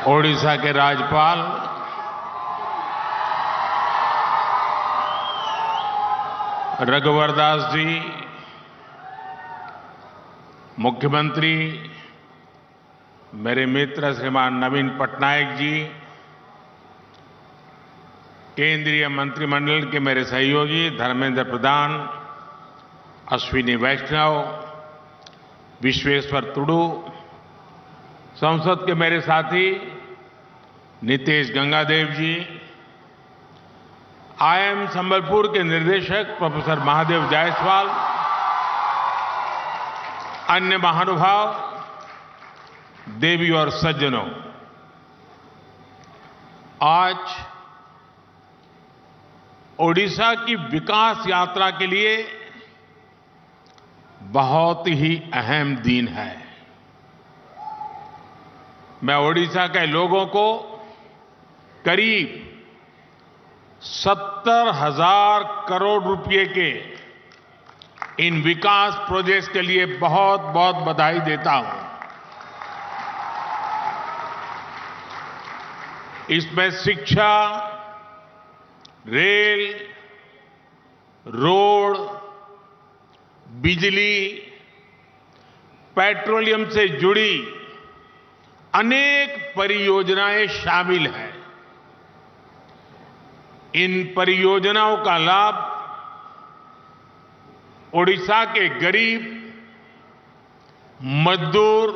ओडिशा के राज्यपाल रघुवर दास जी, मुख्यमंत्री मेरे मित्र श्रीमान नवीन पटनायक जी, केंद्रीय मंत्रिमंडल के मेरे सहयोगी धर्मेंद्र प्रधान, अश्विनी वैष्णव, विश्वेश्वर तुडू, संसद के मेरे साथी नितेश गंगादेव जी, आईआईएम संबलपुर के निदेशक प्रोफेसर महादेव जायसवाल, अन्य महानुभाव, देवी और सज्जनों, आज ओडिशा की विकास यात्रा के लिए बहुत ही अहम दिन है। मैं ओडिशा के लोगों को करीब 70,000 करोड़ रुपए के इन विकास प्रोजेक्ट्स के लिए बहुत बहुत बधाई देता हूं। इसमें शिक्षा, रेल, रोड, बिजली, पेट्रोलियम से जुड़ी अनेक परियोजनाएं शामिल हैं। इन परियोजनाओं का लाभ ओडिशा के गरीब, मजदूर,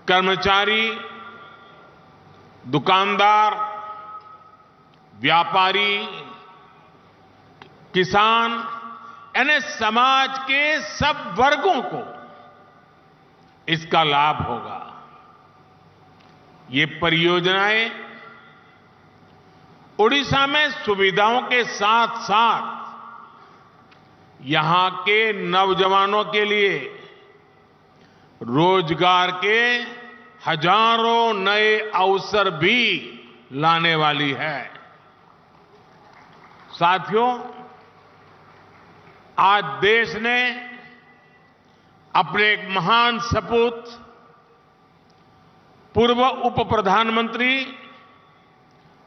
कर्मचारी, दुकानदार, व्यापारी, किसान यानी समाज के सब वर्गों को इसका लाभ होगा। ये परियोजनाएं ओडिशा में सुविधाओं के साथ साथ यहां के नौजवानों के लिए रोजगार के हजारों नए अवसर भी लाने वाली है। साथियों, आज देश ने अपने एक महान सपूत पूर्व उप प्रधानमंत्री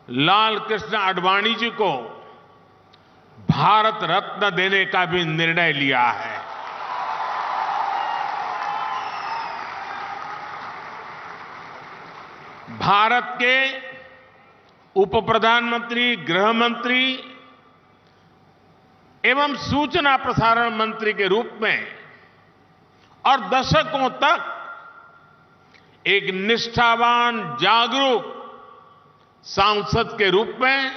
लाल कृष्ण आडवाणी जी को भारत रत्न देने का भी निर्णय लिया है। भारत के उप प्रधानमंत्री, गृह मंत्री एवं सूचना प्रसारण मंत्री के रूप में और दशकों तक एक निष्ठावान, जागरूक सांसद के रूप में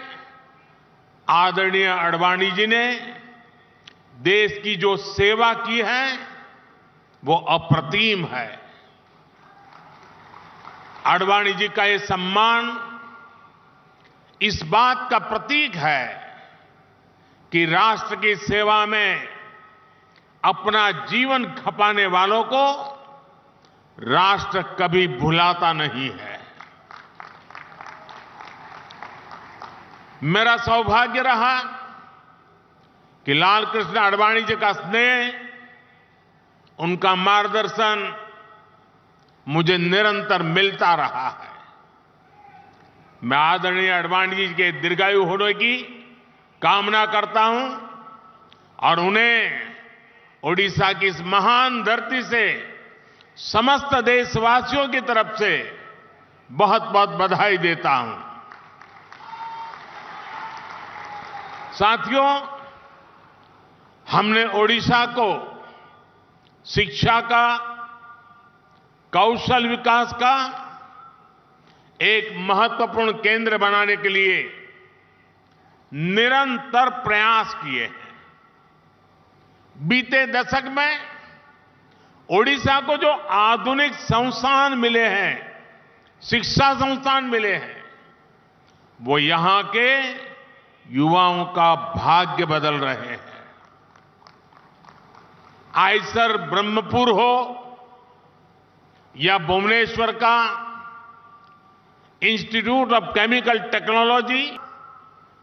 आदरणीय आडवाणी जी ने देश की जो सेवा की है वो अप्रतिम है। आडवाणी जी का ये सम्मान इस बात का प्रतीक है कि राष्ट्र की सेवा में अपना जीवन खपाने वालों को राष्ट्र कभी भुलाता नहीं है। मेरा सौभाग्य रहा कि लाल कृष्ण आडवाणी जी का स्नेह, उनका मार्गदर्शन मुझे निरंतर मिलता रहा है। मैं आदरणीय आडवाणी जी के दीर्घायु होने की कामना करता हूं और उन्हें ओडिशा की इस महान धरती से समस्त देशवासियों की तरफ से बहुत बहुत बधाई देता हूं। साथियों, हमने ओडिशा को शिक्षा का, कौशल विकास का एक महत्वपूर्ण केंद्र बनाने के लिए निरंतर प्रयास किए हैं। बीते दशक में ओडिशा को जो आधुनिक संस्थान मिले हैं, शिक्षा संस्थान मिले हैं, वो यहां के युवाओं का भाग्य बदल रहे हैं। आईसर ब्रह्मपुर हो या भुवनेश्वर का इंस्टीट्यूट ऑफ केमिकल टेक्नोलॉजी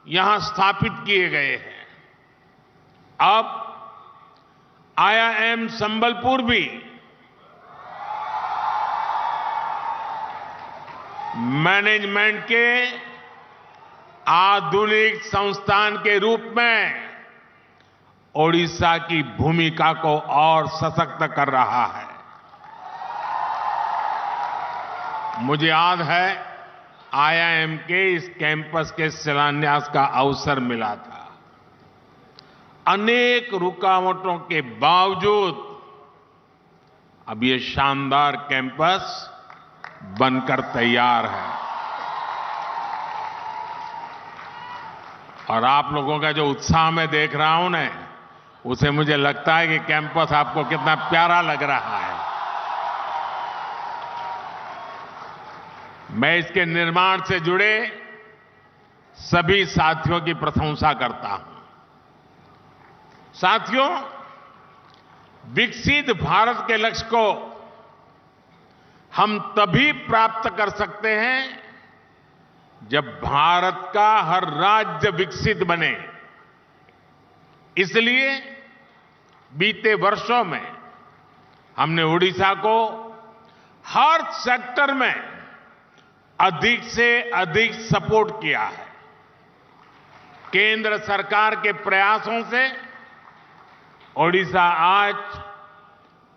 यहां स्थापित किए गए हैं। अब आईआईएम संबलपुर भी मैनेजमेंट के आधुनिक संस्थान के रूप में ओडिशा की भूमिका को और सशक्त कर रहा है। मुझे याद है आईआईएम के इस कैंपस के शिलान्यास का अवसर मिला था। अनेक रुकावटों के बावजूद अब ये शानदार कैंपस बनकर तैयार है और आप लोगों का जो उत्साह मैं देख रहा हूं ना, उसे मुझे लगता है कि कैंपस आपको कितना प्यारा लग रहा है। मैं इसके निर्माण से जुड़े सभी साथियों की प्रशंसा करता हूं। साथियों, विकसित भारत के लक्ष्य को हम तभी प्राप्त कर सकते हैं जब भारत का हर राज्य विकसित बने। इसलिए बीते वर्षों में हमने ओडिशा को हर सेक्टर में अधिक से अधिक सपोर्ट किया है। केंद्र सरकार के प्रयासों से ओडिशा आज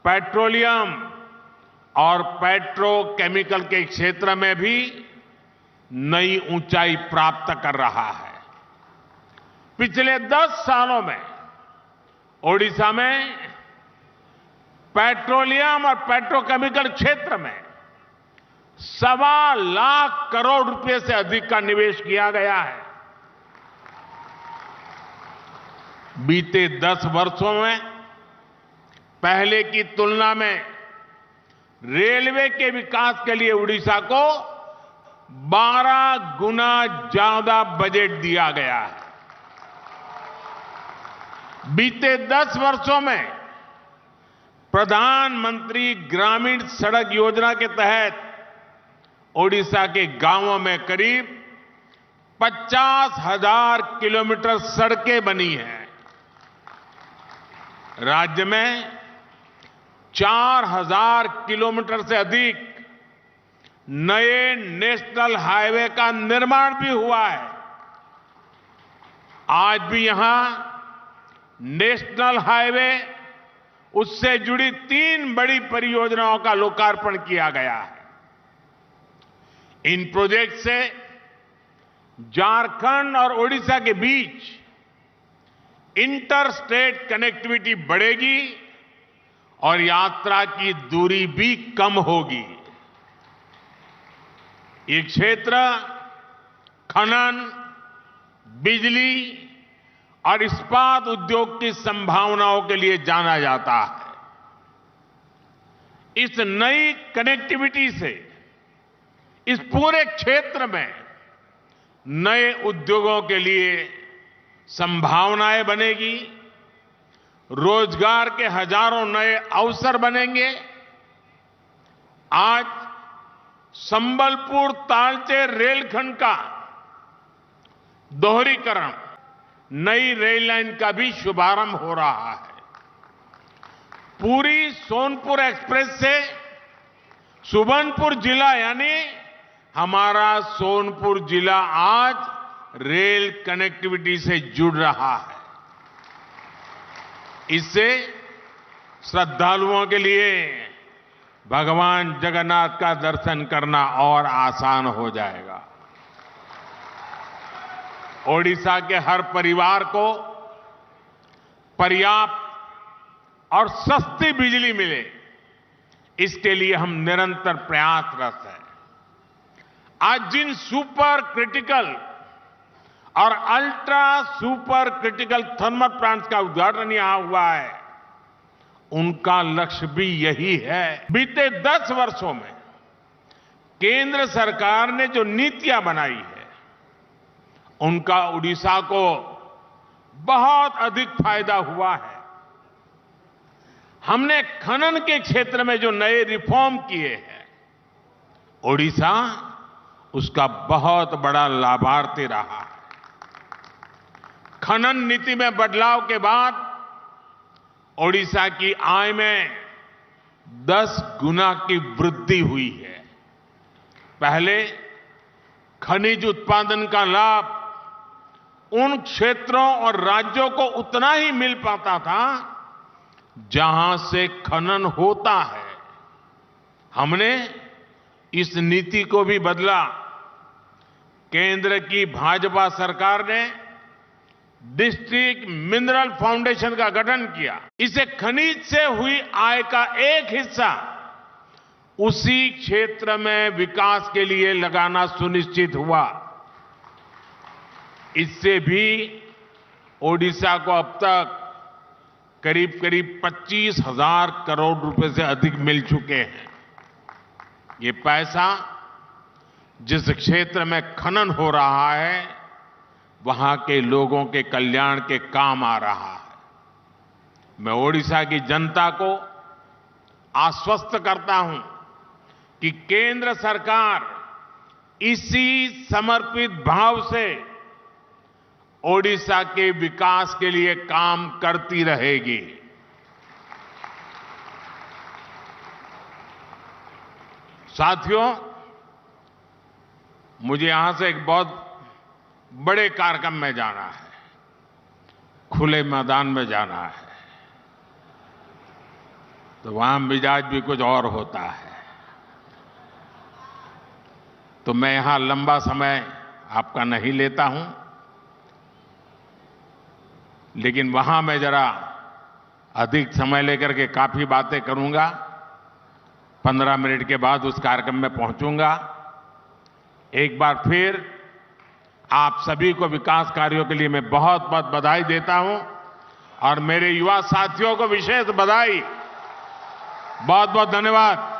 पेट्रोलियम और पेट्रोकेमिकल के क्षेत्र में भी नई ऊंचाई प्राप्त कर रहा है। पिछले 10 सालों में ओडिशा में पेट्रोलियम और पेट्रोकेमिकल क्षेत्र में 1.25 लाख करोड़ रुपए से अधिक का निवेश किया गया है। बीते 10 वर्षों में पहले की तुलना में रेलवे के विकास के लिए उड़ीसा को 12 गुना ज्यादा बजट दिया गया है। बीते 10 वर्षों में प्रधानमंत्री ग्रामीण सड़क योजना के तहत ओडिशा के गांवों में करीब 50,000 किलोमीटर सड़कें बनी हैं। राज्य में 4,000 किलोमीटर से अधिक नए नेशनल हाईवे का निर्माण भी हुआ है। आज भी यहां नेशनल हाईवे, उससे जुड़ी 3 बड़ी परियोजनाओं का लोकार्पण किया गया है। इन प्रोजेक्ट से झारखंड और ओडिशा के बीच इंटर स्टेट कनेक्टिविटी बढ़ेगी और यात्रा की दूरी भी कम होगी। ये क्षेत्र खनन, बिजली और इस्पात उद्योग की संभावनाओं के लिए जाना जाता है। इस नई कनेक्टिविटी से इस पूरे क्षेत्र में नए उद्योगों के लिए संभावनाएं बनेगी, रोजगार के हजारों नए अवसर बनेंगे। आज संबलपुर तालचेर रेलखंड का दोहरीकरण, नई रेल लाइन का भी शुभारंभ हो रहा है। पूरी सोनपुर एक्सप्रेस से सुबर्णपुर जिला, यानी हमारा सोनपुर जिला आज रेल कनेक्टिविटी से जुड़ रहा है। इससे श्रद्धालुओं के लिए भगवान जगन्नाथ का दर्शन करना और आसान हो जाएगा। ओडिशा के हर परिवार को पर्याप्त और सस्ती बिजली मिले, इसके लिए हम निरंतर प्रयासरत हैं। आज जिन सुपर क्रिटिकल और ultra super critical thermal plants का उद्घाटन यहां हुआ है, उनका लक्ष्य भी यही है। बीते 10 वर्षों में केंद्र सरकार ने जो नीतियां बनाई है, उनका उड़ीसा को बहुत अधिक फायदा हुआ है। हमने खनन के क्षेत्र में जो नए रिफॉर्म किए हैं, ओडिशा उसका बहुत बड़ा लाभार्थी रहा है। खनन नीति में बदलाव के बाद ओडिशा की आय में 10 गुना की वृद्धि हुई है। पहले खनिज उत्पादन का लाभ उन क्षेत्रों और राज्यों को उतना ही मिल पाता था जहां से खनन होता है। हमने इस नीति को भी बदला। केंद्र की भाजपा सरकार ने डिस्ट्रिक्ट मिनरल फाउंडेशन का गठन किया। इससे खनिज से हुई आय का एक हिस्सा उसी क्षेत्र में विकास के लिए लगाना सुनिश्चित हुआ। इससे भी ओडिशा को अब तक करीब करीब 25,000 करोड़ रुपए से अधिक मिल चुके हैं। ये पैसा जिस क्षेत्र में खनन हो रहा है वहां के लोगों के कल्याण के काम आ रहा है। मैं ओडिशा की जनता को आश्वस्त करता हूं कि केंद्र सरकार इसी समर्पित भाव से ओडिशा के विकास के लिए काम करती रहेगी। साथियों, मुझे यहां से एक बहुत बड़े कार्यक्रम में जाना है, खुले मैदान में जाना है, तो वहां मिजाज भी कुछ और होता है। तो मैं यहां लंबा समय आपका नहीं लेता हूं, लेकिन वहां मैं जरा अधिक समय लेकर के काफी बातें करूंगा। 15 मिनट के बाद उस कार्यक्रम में पहुंचूंगा। एक बार फिर आप सभी को विकास कार्यों के लिए मैं बहुत बहुत बधाई देता हूं और मेरे युवा साथियों को विशेष बधाई। बहुत बहुत धन्यवाद।